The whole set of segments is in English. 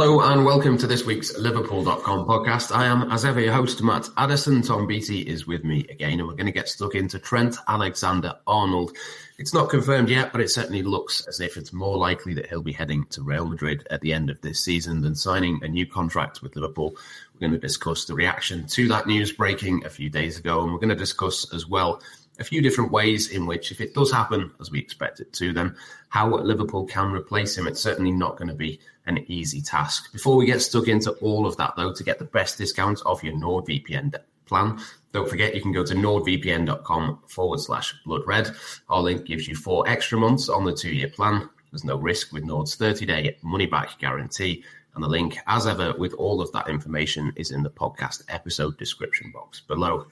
Hello and welcome to this week's Liverpool.com podcast. I am, as ever, your host, Matt Addison. Tom Beattie is with me again, and we're going to get stuck into Trent Alexander-Arnold. It's not confirmed yet, but it certainly looks as if it's more likely that he'll be heading to Real Madrid at the end of this season than signing a new contract with Liverpool. We're going to discuss the reaction to that news breaking a few days ago, and we're going to discuss as well a few different ways in which, if it does happen, as we expect it to, then how Liverpool can replace him. It's certainly not going to be an easy task. Before we get stuck into all of that, though, to get the best discounts off your NordVPN plan, don't forget you can go to nordvpn.com/bloodred. Our link gives you 4 extra months on the 2-year plan. There's no risk with Nord's 30-day money-back guarantee. And the link, as ever, with all of that information is in the podcast episode description box below.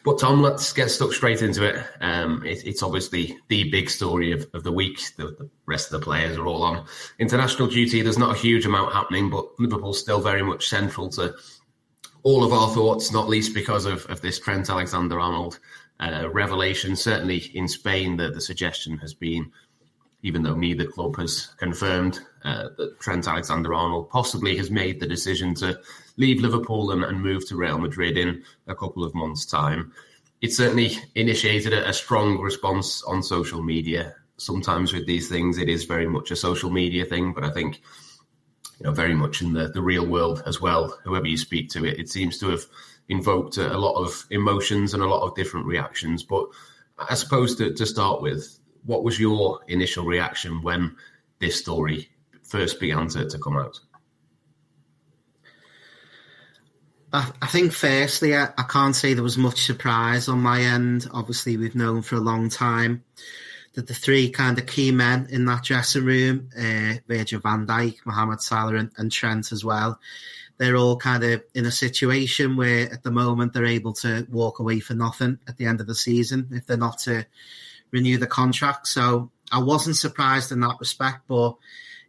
But Tom, let's get stuck straight into it. It's obviously the big story of the week. The rest of the players are all on international duty. There's not a huge amount happening, but Liverpool's still very much central to all of our thoughts, not least because of this Trent Alexander-Arnold revelation. Certainly in Spain, the suggestion has been, even though neither club has confirmed, that Trent Alexander-Arnold possibly has made the decision to leave Liverpool and move to Real Madrid in a couple of months' time. It certainly initiated a strong response on social media. Sometimes with these things, it is very much a social media thing, but I think, very much in the real world as well, whoever you speak to, it seems to have invoked a lot of emotions and a lot of different reactions. But I suppose to start with, what was your initial reaction when this story first began to come out? I think firstly, I can't say there was much surprise on my end. Obviously, we've known for a long time that the 3 kind of key men in that dressing room, Virgil van Dijk, Mohamed Salah and Trent as well, they're all kind of in a situation where at the moment they're able to walk away for nothing at the end of the season if they're not to renew the contract. So I wasn't surprised in that respect. But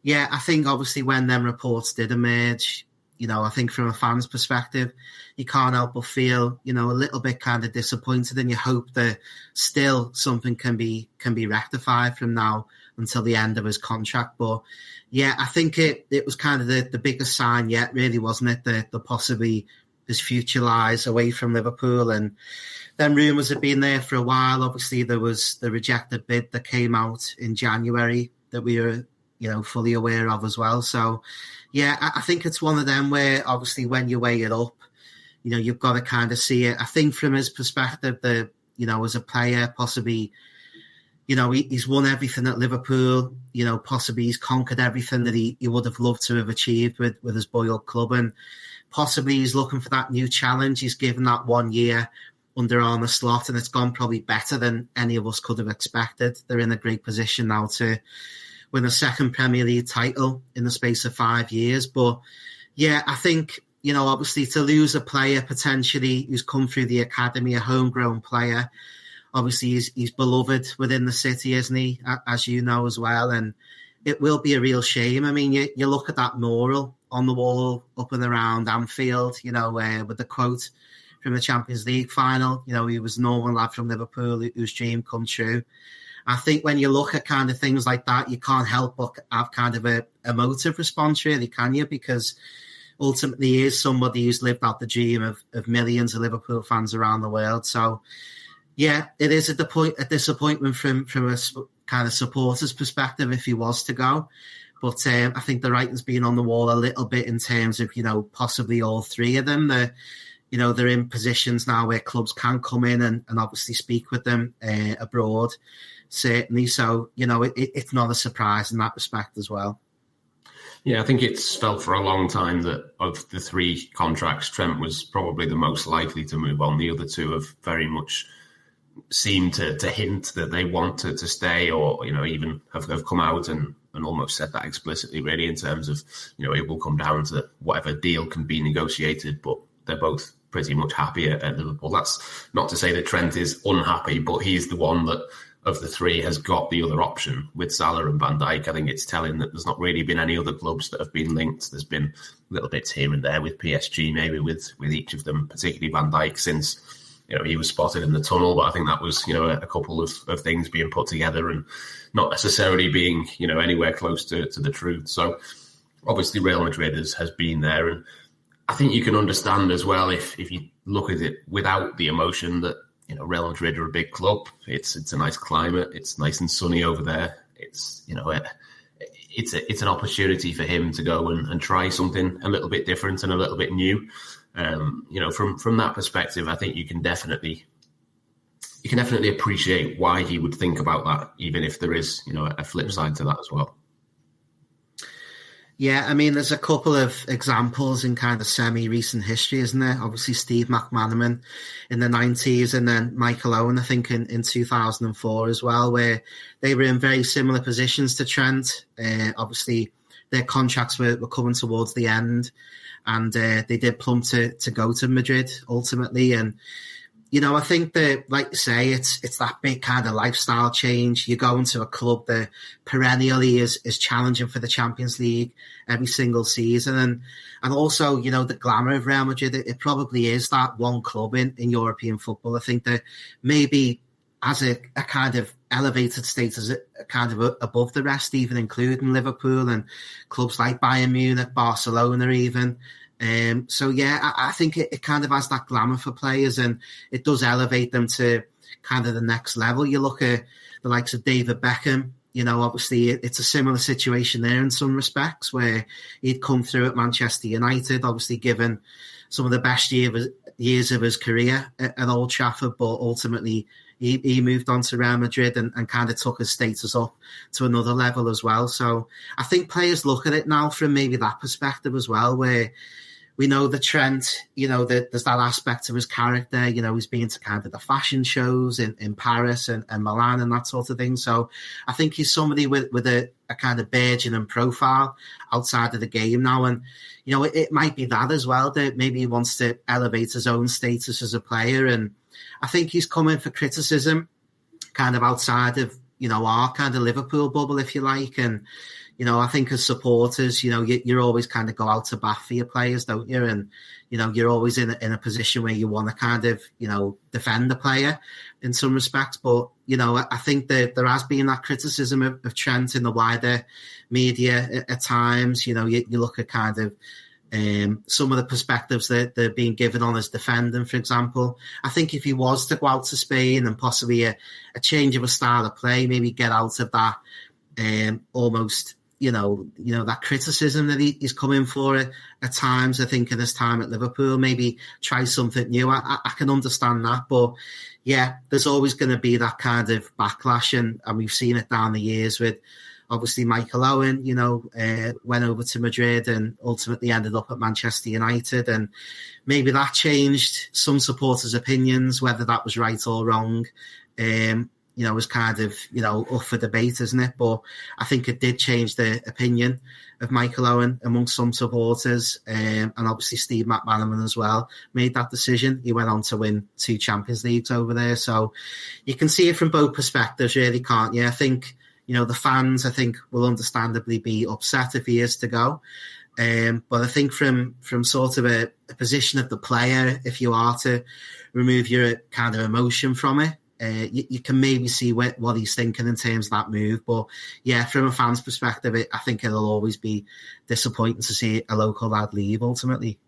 yeah, I think obviously when them reports did emerge, I think from a fan's perspective, you can't help but feel, a little bit kind of disappointed, and you hope that still something can be rectified from now until the end of his contract. But yeah, I think it was kind of the biggest sign yet, really, wasn't it? That possibly his future lies away from Liverpool. And then rumours had been there for a while. Obviously, there was the rejected bid that came out in January that we were, fully aware of as well. So, yeah, I think it's one of them where obviously when you weigh it up, you've got to kind of see it. I think from his perspective that, as a player, possibly, he's won everything at Liverpool. Possibly he's conquered everything that he would have loved to have achieved with his boyhood club. And possibly he's looking for that new challenge. He's given that 1 year under Arne Slot, and it's gone probably better than any of us could have expected. They're in a great position now to win a second Premier League title in the space of 5 years. But yeah, I think, obviously to lose a player potentially who's come through the academy, a homegrown player, obviously he's beloved within the city, isn't he? As you know as well. And it will be a real shame. I mean, you look at that mural on the wall up and around Anfield, with the quote from the Champions League final, he was a normal lad from Liverpool whose dream come true. I think when you look at kind of things like that, you can't help but have kind of a emotive response, really, can you? Because ultimately he is somebody who's lived out the dream of millions of Liverpool fans around the world. So, yeah, it is a disappointment from a kind of supporter's perspective if he was to go. But I think the writing's been on the wall a little bit in terms of, possibly all 3 of them. They're in positions now where clubs can come in and obviously speak with them abroad, certainly. So, it's not a surprise in that respect as well. Yeah, I think it's felt for a long time that of the 3 contracts, Trent was probably the most likely to move on. The other 2 have very much seemed to hint that they want to stay, or, even have come out and almost said that explicitly, really, in terms of, it will come down to whatever deal can be negotiated, but they're both pretty much happy at Liverpool. That's not to say that Trent is unhappy, but he's the one that, of the 3, has got the other option with Salah and Van Dijk. I think it's telling that there's not really been any other clubs that have been linked. There's been little bits here and there with PSG, maybe with each of them, particularly Van Dijk, since he was spotted in the tunnel. But I think that was a couple of things being put together and not necessarily being anywhere close to the truth. So obviously Real Madrid has been there, and I think you can understand as well if you look at it without the emotion that, you know, Real Madrid are a big club. It's a nice climate. It's nice and sunny over there. It's, you know, it's an opportunity for him to go and try something a little bit different and a little bit new. You know, from that perspective, I think you can definitely appreciate why he would think about that, even if there is, you know, a flip side to that as well. Yeah, I mean, there's a couple of examples in kind of semi-recent history, isn't there? Obviously, Steve McManaman in the 90s, and then Michael Owen, I think, in 2004 as well, where they were in very similar positions to Trent. Obviously, their contracts were coming towards the end, and they did plumb to go to Madrid ultimately. And, you know, I think that, like you say, it's that big kind of lifestyle change. You go into a club that perennially is challenging for the Champions League every single season. And also, you know, the glamour of Real Madrid, it probably is that one club in European football. I think that maybe as a kind of elevated status, kind of above the rest, even including Liverpool and clubs like Bayern Munich, Barcelona even. So, yeah, I think it kind of has that glamour for players, and it does elevate them to kind of the next level. You look at the likes of David Beckham, you know, obviously it's a similar situation there in some respects, where he'd come through at Manchester United, obviously given some of the best years of his career at Old Trafford, but ultimately he moved on to Real Madrid and kind of took his status up to another level as well. So I think players look at it now from maybe that perspective as well, where we know that Trent, you know, there's that aspect of his character. You know, he's been to kind of the fashion shows in Paris and Milan and that sort of thing. So I think he's somebody with a kind of burgeoning profile outside of the game now. And, you know, it might be that as well, that maybe he wants to elevate his own status as a player. And I think he's coming for criticism kind of outside of, you know, our kind of Liverpool bubble, if you like. And, you know, I think as supporters, you know, you're always kind of go out to bat for your players, don't you? And, you know, you're always in a position where you want to kind of, you know, defend the player in some respects. But, you know, I think that there has been that criticism of Trent in the wider media at times. You know, you look at kind of some of the perspectives that they're being given on his defending, for example. I think if he was to go out to Spain and possibly a change of a style of play, maybe get out of that almost, you know, that criticism that he's coming for at times. I think in his time at Liverpool, maybe try something new. I can understand that, but yeah, there's always going to be that kind of backlash, and we've seen it down the years with obviously Michael Owen, you know, went over to Madrid and ultimately ended up at Manchester United, and maybe that changed some supporters' opinions, whether that was right or wrong. You know, was kind of, you know, up for debate, isn't it? But I think it did change the opinion of Michael Owen amongst some supporters. And obviously Steve McManaman as well made that decision. He went on to win 2 Champions Leagues over there. So you can see it from both perspectives, really, can't you? I think, you know, the fans, I think, will understandably be upset if he is to go. But I think from sort of a position of the player, if you are to remove your kind of emotion from it, you can maybe see what he's thinking in terms of that move. But yeah, from a fan's perspective, I think it'll always be disappointing to see a local lad leave ultimately.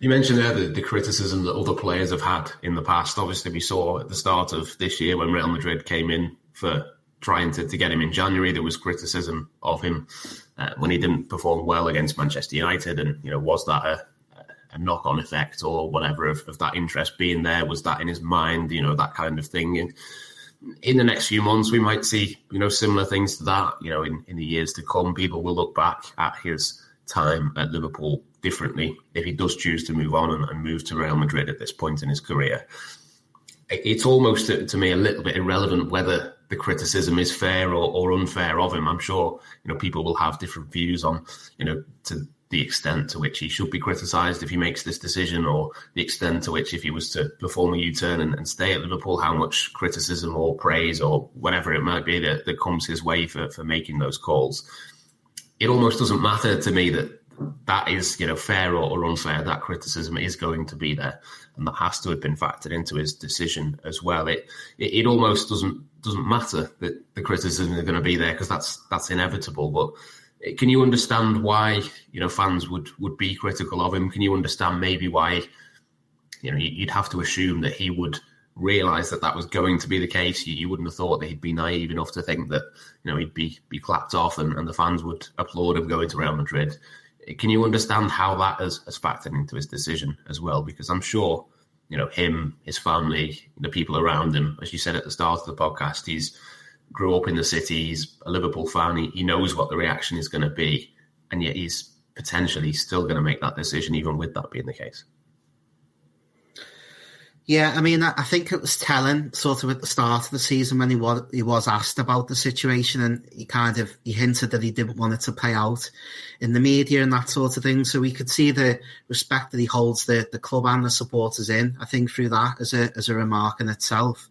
You mentioned there the criticism that other players have had in the past. Obviously, we saw at the start of this year when Real Madrid came in for trying to get him in January, there was criticism of him when he didn't perform well against Manchester United. And, you know, was that a knock-on effect or whatever of that interest being there? Was that in his mind, you know, that kind of thing? And in the next few months, we might see, you know, similar things to that. You know, in the years to come, people will look back at his time at Liverpool differently if he does choose to move on and move to Real Madrid at this point in his career. It's almost, to me, a little bit irrelevant whether the criticism is fair or unfair of him. I'm sure, you know, people will have different views on, you know, to the extent to which he should be criticised if he makes this decision, or the extent to which, if he was to perform a U-turn and stay at Liverpool, how much criticism or praise or whatever it might be that comes his way for making those calls. It almost doesn't matter to me that is, you know, fair or unfair. That criticism is going to be there, and that has to have been factored into his decision as well. It almost doesn't matter that the criticism is going to be there, because that's inevitable. But Can you understand why, fans would be critical of him? Can you understand maybe why, you'd have to assume that he would realise that was going to be the case? You wouldn't have thought that he'd be naive enough to think that, he'd be clapped off and the fans would applaud him going to Real Madrid. Can you understand how that has factored into his decision as well? Because I'm sure, him, his family, the people around him, as you said at the start of the podcast, he's grew up in the city, he's a Liverpool fan, he knows what the reaction is going to be, and yet he's potentially still going to make that decision even with that being the case. Yeah, I mean, I think it was telling sort of at the start of the season when he was asked about the situation, and he hinted that he didn't want it to play out in the media and that sort of thing. So we could see the respect that he holds the club and the supporters in, I think, through that as a remark in itself.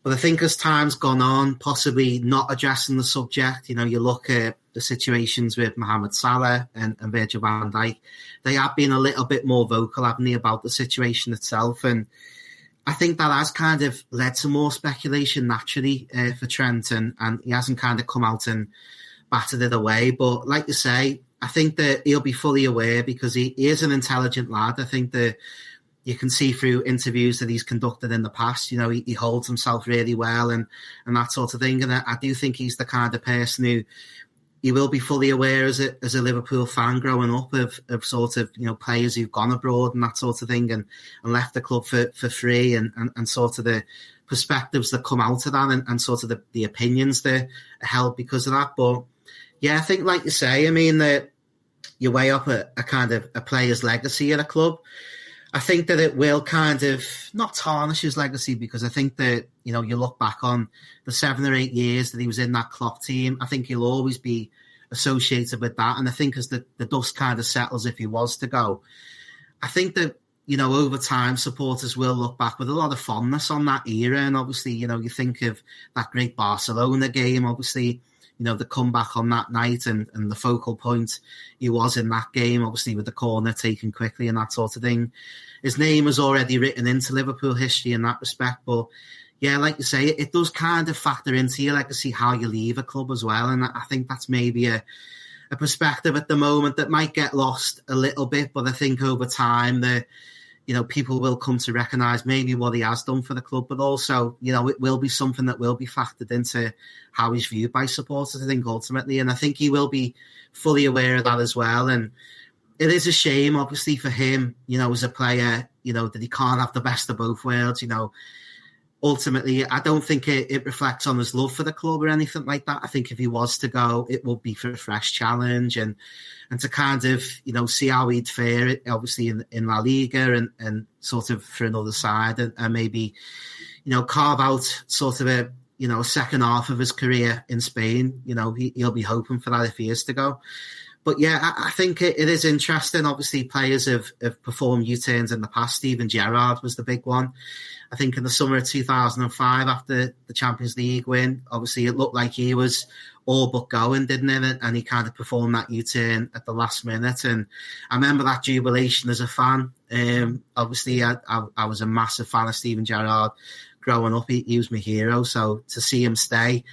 But I think as time's gone on, possibly not addressing the subject, you look at the situations with Mohamed Salah and Virgil van Dijk, they have been a little bit more vocal, haven't they, about the situation itself. And I think that has kind of led to more speculation naturally for Trent, and he hasn't kind of come out and battered it away. But like you say, I think that he'll be fully aware because he is an intelligent lad. I think that you can see through interviews that he's conducted in the past, he holds himself really well and that sort of thing. And I do think he's the kind of person who he will be fully aware as a Liverpool fan growing up of sort of, players who've gone abroad and that sort of thing and left the club for free and sort of the perspectives that come out of that and sort of the opinions that are held because of that. But yeah, I think like you say, I mean, that you weigh up a kind of a player's legacy at a club. I think that it will kind of not tarnish his legacy because I think that, you look back on the 7 or 8 years that he was in that Klopp team, I think he'll always be associated with that. And I think as the dust kind of settles, if he was to go, I think that, over time, supporters will look back with a lot of fondness on that era. And obviously, you think of that great Barcelona game, obviously, the comeback on that night and the focal point he was in that game, obviously with the corner taken quickly and that sort of thing. His name was already written into Liverpool history in that respect. But yeah, like you say, it does kind of factor into your legacy, how you leave a club as well. And I think that's maybe a perspective at the moment that might get lost a little bit. But I think over time, people will come to recognise maybe what he has done for the club, but also, it will be something that will be factored into how he's viewed by supporters, I think, ultimately. And I think he will be fully aware of that as well. And it is a shame, obviously, for him, as a player, that he can't have the best of both worlds. Ultimately, I don't think it reflects on his love for the club or anything like that. I think if he was to go, it would be for a fresh challenge and to kind of, see how he'd fare, obviously, in La Liga and sort of for another side and maybe, carve out sort of a second half of his career in Spain. He'll be hoping for that if he is to go. But yeah, I think it is interesting. Obviously, players have performed U-turns in the past. Steven Gerrard was the big one. I think in the summer of 2005, after the Champions League win, obviously it looked like he was all but going, didn't it? And he kind of performed that U-turn at the last minute. And I remember that jubilation as a fan. Obviously, I was a massive fan of Steven Gerrard growing up. He was my hero. So to see him stay,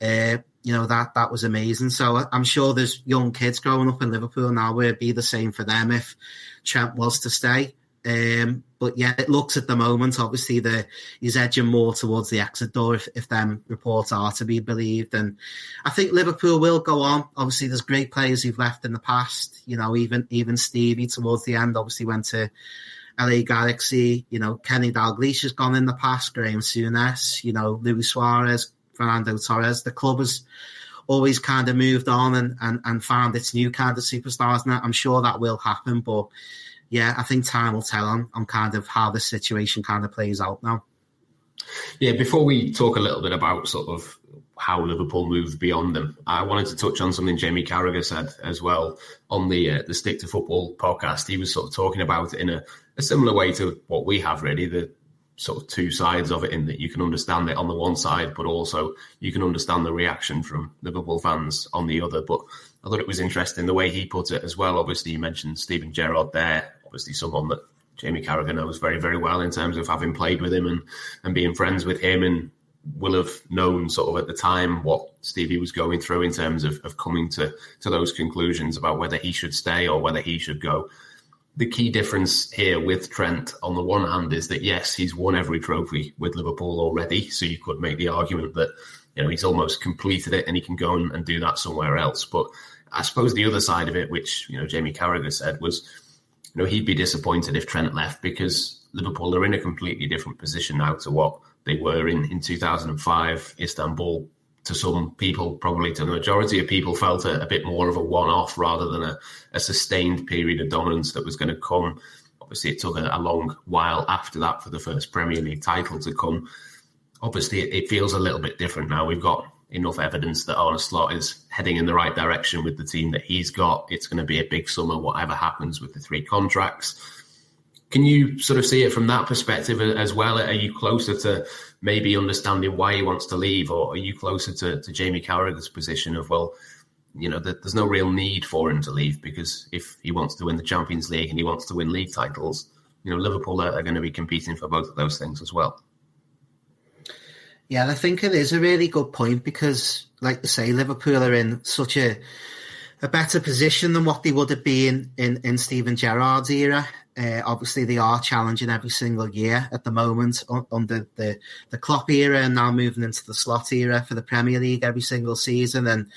that was amazing. So I'm sure there's young kids growing up in Liverpool now where it'd be the same for them if Trent was to stay. But yeah, it looks at the moment, obviously, he's edging more towards the exit door if them reports are to be believed. And I think Liverpool will go on. Obviously, there's great players who've left in the past. Even Stevie towards the end obviously went to LA Galaxy. Kenny Dalglish has gone in the past. Graham Souness, Luis Suarez, Fernando Torres. The club has always kind of moved on and found its new kind of superstars. And I'm sure that will happen, but yeah, I think time will tell on kind of how the situation kind of plays out now. Yeah, before we talk a little bit about sort of how Liverpool moved beyond them, I wanted to touch on something Jamie Carragher said as well on the Stick to Football podcast. He was sort of talking about it in a similar way to what we have, really, the sort of two sides of it, in that you can understand it on the one side, but also you can understand the reaction from Liverpool fans on the other. But I thought it was interesting the way he put it as well. Obviously, you mentioned Steven Gerrard there, obviously someone that Jamie Carragher knows very, very well in terms of having played with him and being friends with him, and will have known sort of at the time what Stevie was going through in terms of coming to those conclusions about whether he should stay or whether he should go. The key difference here with Trent, on the one hand, is that, yes, he's won every trophy with Liverpool already. So you could make the argument that, he's almost completed it and he can go and do that somewhere else. But I suppose the other side of it, which, Jamie Carragher said, was, he'd be disappointed if Trent left, because Liverpool are in a completely different position now to what they were in 2005. Istanbul, to some people, probably to the majority of people, felt a bit more of a one-off rather than a sustained period of dominance that was going to come. Obviously, it took a long while after that for the first Premier League title to come. Obviously, it feels a little bit different now. We've got enough evidence that Arne Slot is heading in the right direction with the team that he's got. It's going to be a big summer, whatever happens with the 3 contracts. Can you sort of see it from that perspective as well? Are you closer to maybe understanding why he wants to leave, or are you closer to Jamie Carragher's position of, well, there's no real need for him to leave, because if he wants to win the Champions League and he wants to win league titles, Liverpool are going to be competing for both of those things as well? Yeah, I think it is a really good point, because, like you say, Liverpool are in such a better position than what they would have been in Steven Gerrard's era. Obviously, they are challenging every single year at the moment under the Klopp era, and now moving into the Slot era for the Premier League every single season. And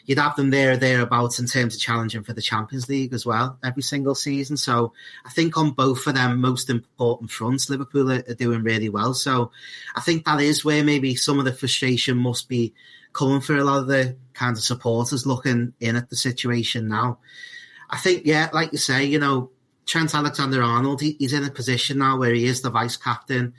you'd have them there or thereabouts in terms of challenging for the Champions League as well every single season. So I think on both of them most important fronts, Liverpool are doing really well. So I think that is where maybe some of the frustration must be coming for a lot of the kind of supporters looking in at the situation now. I think, yeah, like you say, Trent Alexander-Arnold, he's in a position now where he is the vice captain.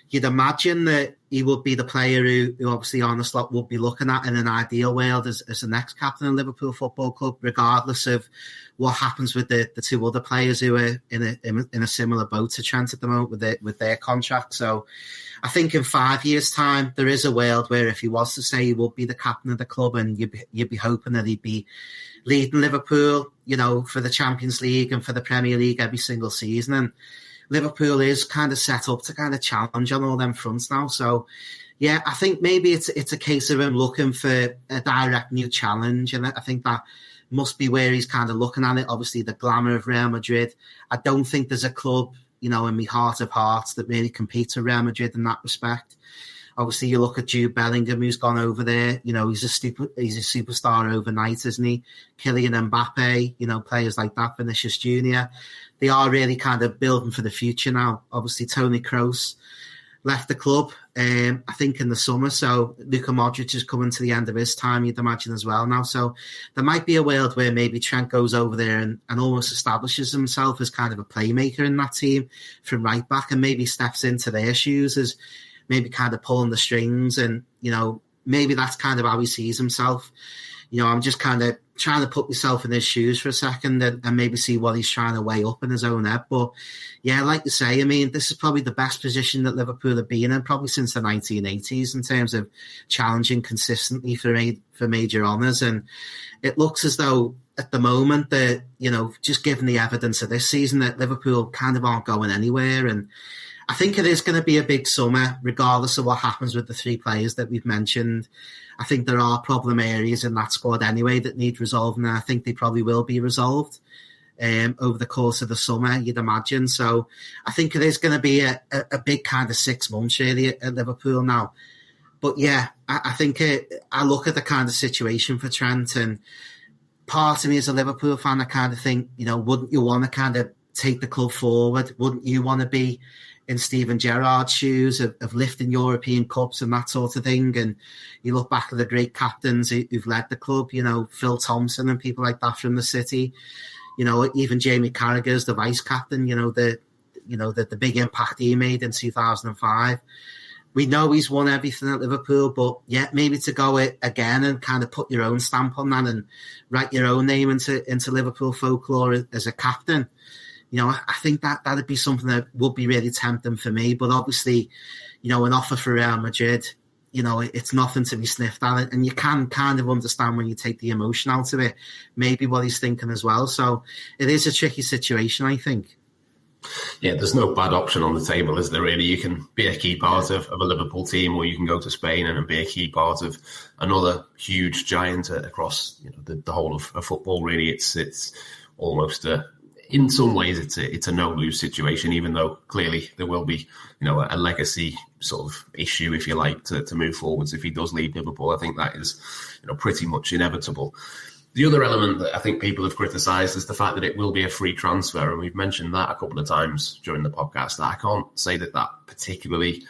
You'd imagine that he would be the player who obviously Arne Slot would be looking at in an ideal world as the next captain of Liverpool Football Club, regardless of what happens with the 2 other players who are in a similar boat to Trent at the moment with their contract. So I think in 5 years' time, there is a world where if he was to say he would be the captain of the club, and you'd be hoping that he'd be leading Liverpool, for the Champions League and for the Premier League every single season. And Liverpool is kind of set up to kind of challenge on all them fronts now. So, yeah, I think maybe it's a case of him looking for a direct new challenge. And I think that must be where he's kind of looking at it. Obviously, the glamour of Real Madrid. I don't think there's a club, in my heart of hearts that really competes with Real Madrid in that respect. Obviously, you look at Jude Bellingham, who's gone over there. He's a superstar overnight, isn't he? Kylian Mbappe, players like that, Vinicius Jr. They are really kind of building for the future now. Obviously, Toni Kroos left the club, I think, in the summer. So Luka Modric is coming to the end of his time, you'd imagine, as well now. So there might be a world where maybe Trent goes over there and almost establishes himself as kind of a playmaker in that team from right back, and maybe steps into their shoes as maybe kind of pulling the strings, and, maybe that's kind of how he sees himself. I'm just kind of trying to put myself in his shoes for a second and maybe see what he's trying to weigh up in his own head. But, yeah, like you say, I mean, this is probably the best position that Liverpool have been in probably since the 1980s in terms of challenging consistently for major honours. And it looks as though at the moment that, just given the evidence of this season, that Liverpool kind of aren't going anywhere. And I think it is going to be a big summer, regardless of what happens with the 3 players that we've mentioned. I think there are problem areas in that squad anyway that need resolving, and I think they probably will be resolved over the course of the summer, you'd imagine. So I think it is going to be a big kind of 6 months, really, at Liverpool now. But, yeah, I think I look at the kind of situation for Trent, and part of me as a Liverpool fan, I kind of think, wouldn't you want to kind of take the club forward? Wouldn't you want to be in Steven Gerrard's shoes of lifting European Cups and that sort of thing? And you look back at the great captains who've led the club, Phil Thompson and people like that from the City, even Jamie Carragher's the vice captain, the big impact he made in 2005. We know he's won everything at Liverpool, but yeah, maybe to go it again and kind of put your own stamp on that and write your own name into Liverpool folklore as a captain. I think that'd be something that would be really tempting for me. But obviously, an offer for Real Madrid, it's nothing to be sniffed at. And you can kind of understand when you take the emotion out of it, maybe what he's thinking as well. So it is a tricky situation, I think. Yeah, there's no bad option on the table, is there really? You can be a key part of a Liverpool team, or you can go to Spain and be a key part of another huge giant across the whole of football. Really, it's almost in some ways it's a no-lose situation, even though clearly there will be a legacy sort of issue, if you like, to move forwards if he does leave Liverpool. I think that is pretty much inevitable. The other element that I think people have criticised is the fact that it will be a free transfer, and we've mentioned that a couple of times during the podcast. I can't say that particularly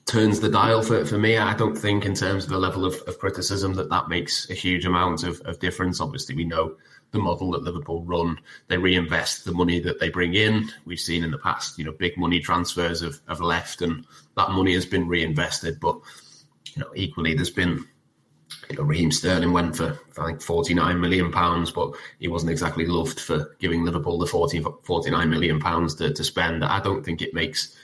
turns the dial for me. I don't think in terms of the level of criticism that makes a huge amount of difference. Obviously, we know the model that Liverpool run. They reinvest the money that they bring in. We've seen in the past, big money transfers have left and that money has been reinvested. But, equally, there's been... Raheem Sterling went for, I think, £49 million, but he wasn't exactly loved for giving Liverpool the £49 million to spend. I don't think it makes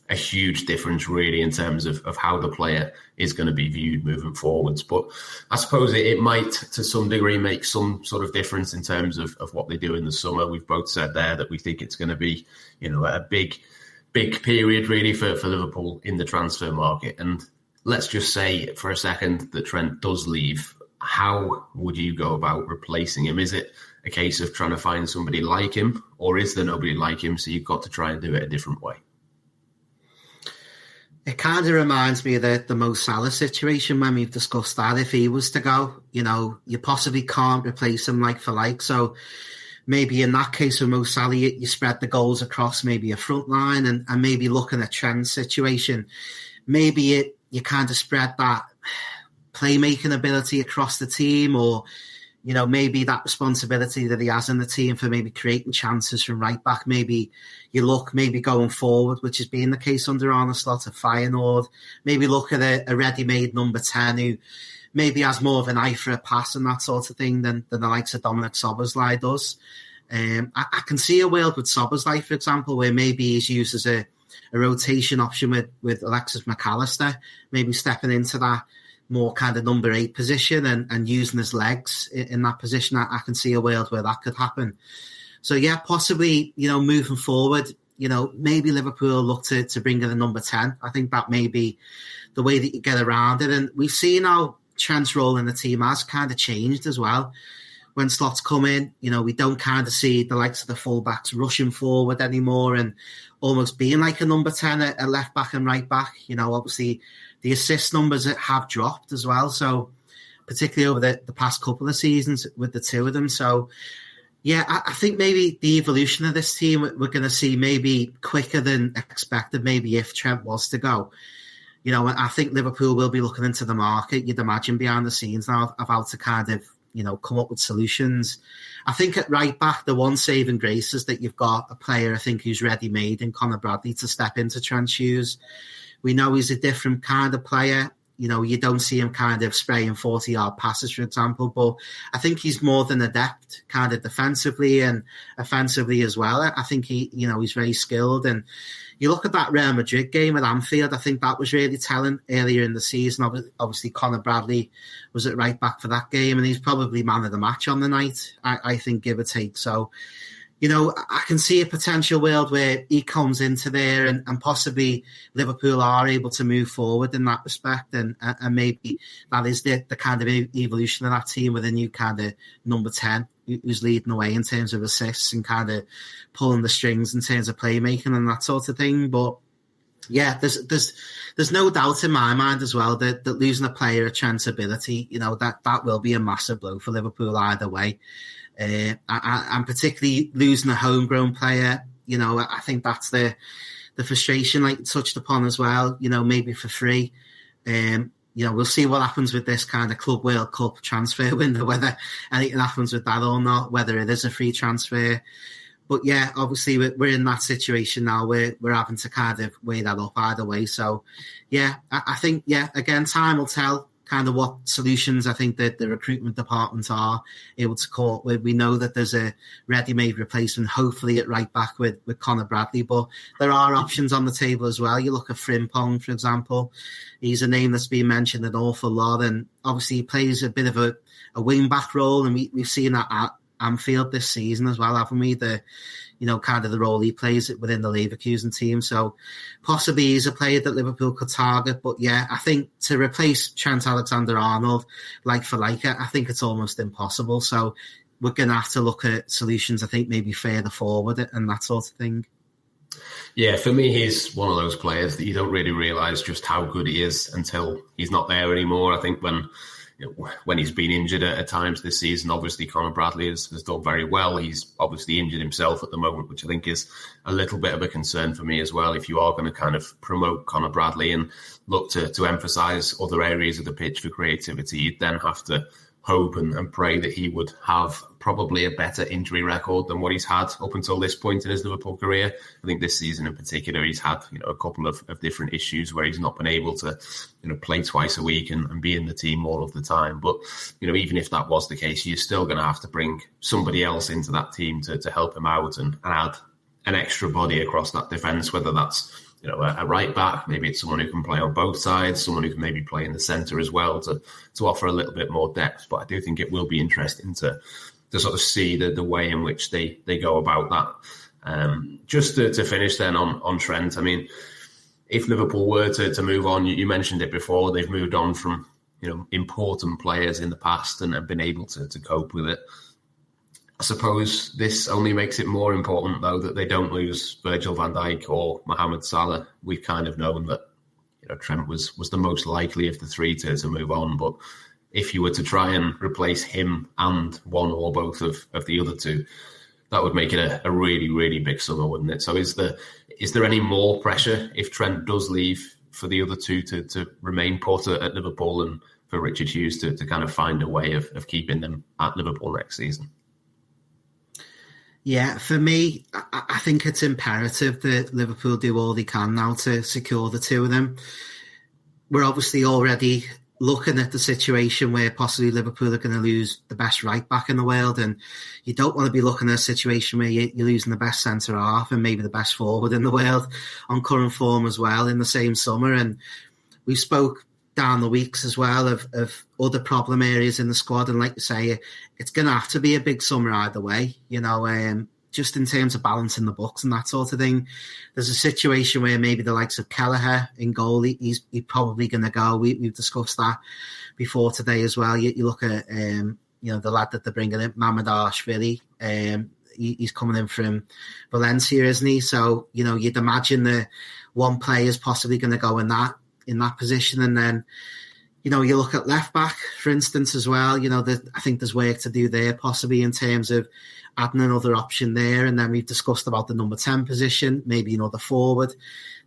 a huge difference, really, in terms of how the player is going to be viewed moving forwards. But I suppose it might, to some degree, make some sort of difference in terms of what they do in the summer. We've both said there that we think it's going to be, a big period, really, for Liverpool in the transfer market. And let's just say for a second that Trent does leave. How would you go about replacing him? Is it a case of trying to find somebody like him, or is there nobody like him, so you've got to try and do it a different way? It kind of reminds me of the Mo Salah situation when we've discussed that. If he was to go, you possibly can't replace him like for like. So maybe in that case with Mo Salah, you spread the goals across maybe a front line and maybe looking at Trent's situation. Maybe you kind of spread that playmaking ability across the team, or, maybe that responsibility that he has in the team for maybe creating chances from right back. Maybe you look going forward, which has been the case under Arne Slot at Feyenoord. Maybe look at a ready-made number 10 who maybe has more of an eye for a pass and that sort of thing than the likes of Dominic Szoboszlai does. I can see a world with Szoboszlai, for example, where maybe he's used as a rotation option with Alexis McAllister, maybe stepping into that more kind of number 8 position and using his legs in that position. I can see a world where that could happen. So, yeah, possibly, moving forward, maybe Liverpool look to bring in a number 10. I think that may be the way that you get around it. And we've seen how Trent's role in the team has kind of changed as well. When Slot's come in, we don't kind of see the likes of the fullbacks rushing forward anymore and almost being like a number 10 at left back and right back. Obviously the assist numbers have dropped as well. So particularly over the past couple of seasons with the two of them. So yeah, I think maybe the evolution of this team we're going to see maybe quicker than expected, maybe if Trent was to go. I think Liverpool will be looking into the market, you'd imagine, behind the scenes now of how to kind of, come up with solutions. I think at right back, the one saving grace is that you've got a player, I think, who's ready-made in Conor Bradley to step into Trent's shoes. We know he's a different kind of player. You don't see him kind of spraying 40-yard passes, for example, but I think he's more than adept kind of defensively and offensively as well. I think he's very skilled. And you look at that Real Madrid game at Anfield, I think that was really telling earlier in the season. Obviously, Conor Bradley was at right back for that game, and he's probably man of the match on the night, I think, give or take. So, I can see a potential world where he comes into there and possibly Liverpool are able to move forward in that respect. And maybe that is the kind of evolution of that team with a new kind of number 10 who's leading the way in terms of assists and kind of pulling the strings in terms of playmaking and that sort of thing. But yeah, there's no doubt in my mind as well that losing a player of Trent's ability, that will be a massive blow for Liverpool either way. And particularly losing a homegrown player, I think that's the frustration, like you touched upon as well, maybe for free. We'll see what happens with this kind of Club World Cup transfer window, whether anything happens with that or not, whether it is a free transfer. But yeah, obviously we're in that situation now where we're having to kind of weigh that up either way. So yeah, I think, again, time will tell kind of what solutions I think that the recruitment departments are able to call. We know that there's a ready-made replacement, hopefully at right back with Conor Bradley, but there are options on the table as well. You look at Frimpong, for example. He's a name that's been mentioned an awful lot, and obviously he plays a bit of a wing-back role, and we've seen that Anfield this season as well, haven't we? Kind of the role he plays within the Leverkusen team. So possibly he's a player that Liverpool could target. But yeah, I think to replace Trent Alexander-Arnold like for like, I think it's almost impossible. So we're going to have to look at solutions, I think, maybe further forward and that sort of thing. Yeah, for me, he's one of those players that you don't really realise just how good he is until he's not there anymore. I think when he's been injured at times this season, obviously Conor Bradley has done very well. He's obviously injured himself at the moment, which I think is a little bit of a concern for me as well. If you are going to kind of promote Conor Bradley and look to emphasise other areas of the pitch for creativity, you'd then have to hope and pray that he would have probably a better injury record than what he's had up until this point in his Liverpool career. I think this season in particular, he's had a couple of different issues where he's not been able to play twice a week and be in the team all of the time. But even if that was the case, you're still going to have to bring somebody else into that team to help him out and add an extra body across that defence, whether that's a right back, maybe it's someone who can play on both sides, someone who can maybe play in the centre as well to offer a little bit more depth. But I do think it will be interesting to sort of see the way in which they go about that. Just to finish then on Trent, I mean, if Liverpool were to move on, you mentioned it before, they've moved on from important players in the past and have been able to cope with it. I suppose this only makes it more important, though, that they don't lose Virgil van Dijk or Mohamed Salah. We've kind of known that Trent was the most likely of the three to move on. But if you were to try and replace him and one or both of the other two, that would make it a really, really big summer, wouldn't it? So is there any more pressure if Trent does leave for the other two to remain put at Liverpool and for Richard Hughes to kind of find a way of keeping them at Liverpool next season? Yeah, for me, I think it's imperative that Liverpool do all they can now to secure the two of them. We're obviously already looking at the situation where possibly Liverpool are going to lose the best right back in the world, and you don't want to be looking at a situation where you're losing the best centre half and maybe the best forward in the world on current form as well in the same summer. And we spoke down the weeks as well of other problem areas in the squad, and like you say, it's going to have to be a big summer either way, just in terms of balancing the books and that sort of thing. There's a situation where maybe the likes of Kelleher in goal, he's probably going to go. We've discussed that before today as well. You look at the lad that they're bringing in, Mamardashvili. He's coming in from Valencia, isn't he? So you'd imagine that one player is possibly going to go in that position. And then, you look at left back, for instance, as well. I think there's work to do there, possibly in terms of adding another option there. And then we've discussed about the number 10 position, maybe another forward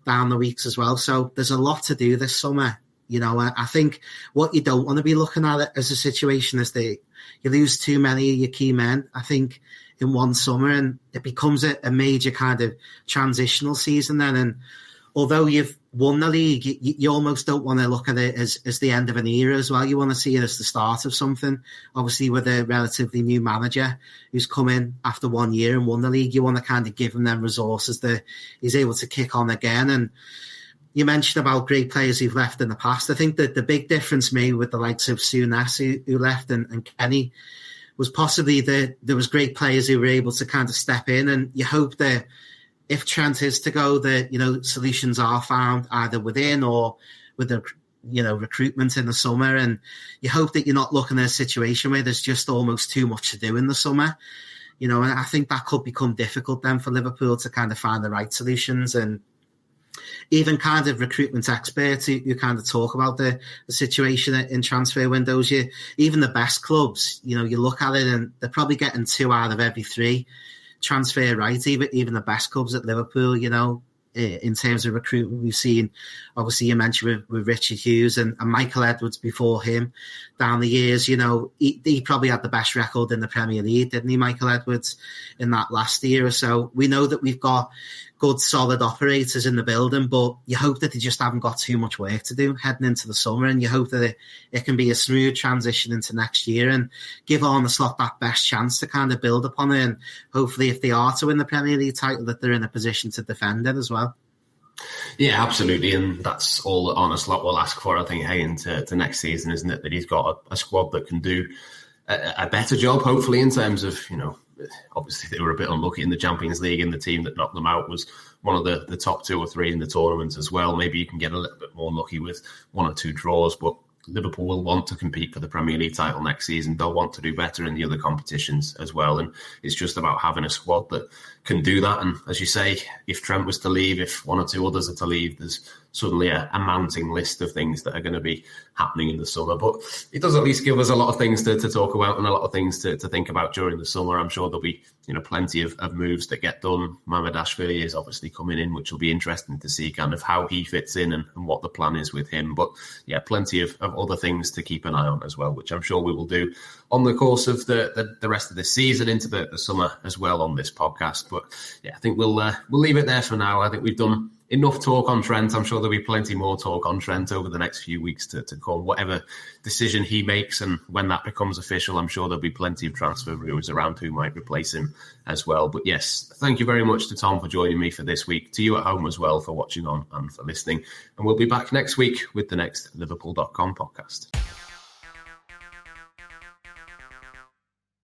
down the weeks as well. So there's a lot to do this summer. I think what you don't want to be looking at as a situation is that you lose too many of your key men, I think, in one summer, and it becomes a major kind of transitional season then. And although you've won the league, you almost don't want to look at it as the end of an era as well. You want to see it as the start of something. Obviously, with a relatively new manager who's come in after 1 year and won the league, you want to kind of give him them resources that he's able to kick on again. And you mentioned about great players who've left in the past. I think that the big difference maybe with the likes of Souness who left and Kenny was possibly that there was great players who were able to kind of step in, and you hope that if Trent is to go, that solutions are found either within or with the recruitment in the summer. And you hope that you're not looking at a situation where there's just almost too much to do in the summer. And I think that could become difficult then for Liverpool to kind of find the right solutions. And even kind of recruitment experts who kind of talk about the situation in transfer windows, even the best clubs, you look at it and they're probably getting 2 out of every 3 transfer right, even the best clubs at Liverpool, in terms of recruitment. We've seen, obviously you mentioned with Richard Hughes and Michael Edwards before him down the years, he probably had the best record in the Premier League, didn't he, Michael Edwards, in that last year or so. We know that we've got good, solid operators in the building, but you hope that they just haven't got too much work to do heading into the summer, and you hope that it can be a smooth transition into next year and give Arne Slot that best chance to kind of build upon it, and hopefully if they are to win the Premier League title, that they're in a position to defend it as well. Yeah, absolutely, and that's all that Arne Slot will ask for, I think, heading to next season, isn't it? That he's got a squad that can do a better job, hopefully, in terms of, obviously they were a bit unlucky in the Champions League, and the team that knocked them out was one of the top 2 or 3 in the tournament as well. Maybe you can get a little bit more lucky with 1 or 2 draws, but Liverpool will want to compete for the Premier League title next season. They'll want to do better in the other competitions as well. And it's just about having a squad that can do that. And as you say, if Trent was to leave, if 1 or 2 others are to leave, there's suddenly a mounting list of things that are going to be happening in the summer. But it does at least give us a lot of things to talk about and a lot of things to think about during the summer. I'm sure there'll be plenty of moves that get done. Mamardashvili is obviously coming in, which will be interesting to see kind of how he fits in and what the plan is with him. But yeah, plenty of other things to keep an eye on as well, which I'm sure we will do on the course of the rest of the season into the summer as well on this podcast. But yeah, I think we'll leave it there for now. I think we've done enough talk on Trent. I'm sure there'll be plenty more talk on Trent over the next few weeks to come. Whatever decision he makes, and when that becomes official, I'm sure there'll be plenty of transfer rumours around who might replace him as well. But yes, thank you very much to Tom for joining me for this week, to you at home as well for watching on and for listening. And we'll be back next week with the next Liverpool.com podcast.